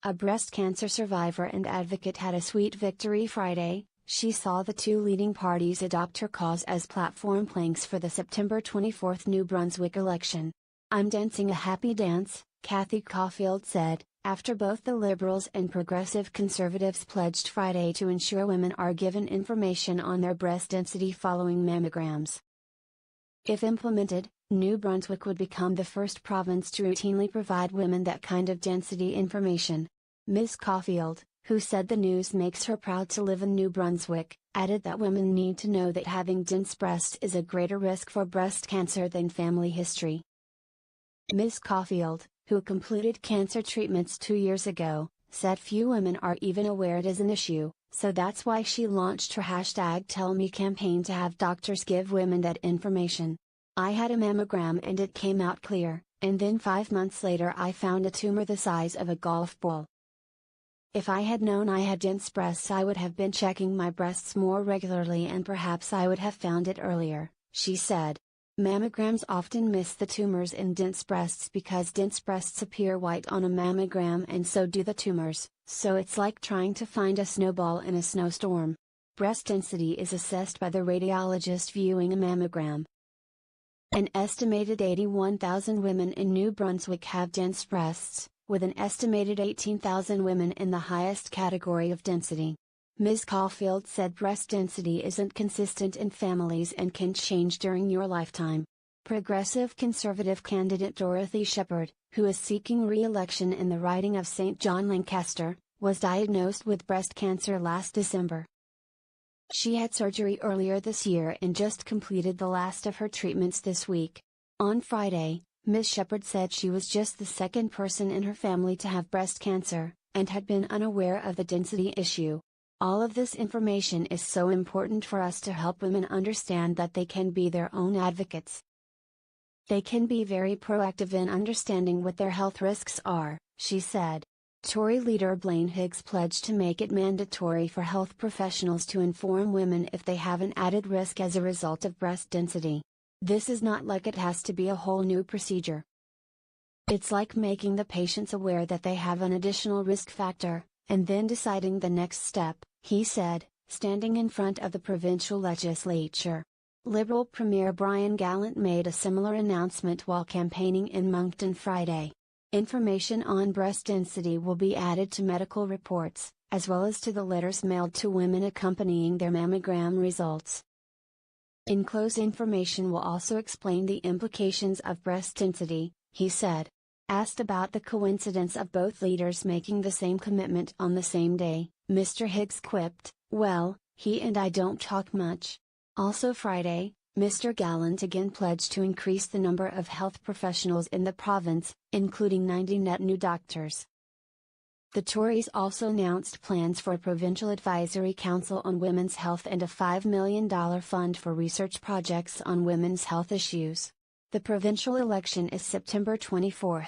A breast cancer survivor and advocate had a sweet victory Friday. She saw the two leading parties adopt her cause as platform planks for the September 24 New Brunswick election. "I'm dancing a happy dance," Kathy Kaufield said, after both the Liberals and Progressive Conservatives pledged Friday to ensure women are given information on their breast density following mammograms. If implemented, New Brunswick would become the first province to routinely provide women that kind of density information. Ms. Kaufield, who said the news makes her proud to live in New Brunswick, added that women need to know that having dense breasts is a greater risk for breast cancer than family history. Ms. Kaufield, who completed cancer treatments 2 years ago, said few women are even aware it is an issue, so that's why she launched her #TellMe campaign to have doctors give women that information. "I had a mammogram and it came out clear, and then 5 months later I found a tumor the size of a golf ball. If I had known I had dense breasts I would have been checking my breasts more regularly and perhaps I would have found it earlier," she said. Mammograms often miss the tumors in dense breasts because dense breasts appear white on a mammogram and so do the tumors, so it's like trying to find a snowball in a snowstorm. Breast density is assessed by the radiologist viewing a mammogram. An estimated 81,000 women in New Brunswick have dense breasts, with an estimated 18,000 women in the highest category of density. Ms. Kaufield said breast density isn't consistent in families and can change during your lifetime. Progressive Conservative candidate Dorothy Shepherd, who is seeking re-election in the riding of St. John Lancaster, was diagnosed with breast cancer last December. She had surgery earlier this year and just completed the last of her treatments this week. On Friday, Ms. Shepherd said she was just the second person in her family to have breast cancer, and had been unaware of the density issue. "All of this information is so important for us to help women understand that they can be their own advocates. They can be very proactive in understanding what their health risks are," she said. Tory leader Blaine Higgs pledged to make it mandatory for health professionals to inform women if they have an added risk as a result of breast density. "This is not like it has to be a whole new procedure. It's like making the patients aware that they have an additional risk factor, and then deciding the next step," he said, standing in front of the provincial legislature. Liberal Premier Brian Gallant made a similar announcement while campaigning in Moncton Friday. Information on breast density will be added to medical reports, as well as to the letters mailed to women accompanying their mammogram results. Enclosed information will also explain the implications of breast density, he said. Asked about the coincidence of both leaders making the same commitment on the same day, Mr. Higgs quipped, "Well, he and I don't talk much." Also Friday, Mr. Gallant again pledged to increase the number of health professionals in the province, including 90 net new doctors. The Tories also announced plans for a provincial advisory council on women's health and a $5 million fund for research projects on women's health issues. The provincial election is September 24.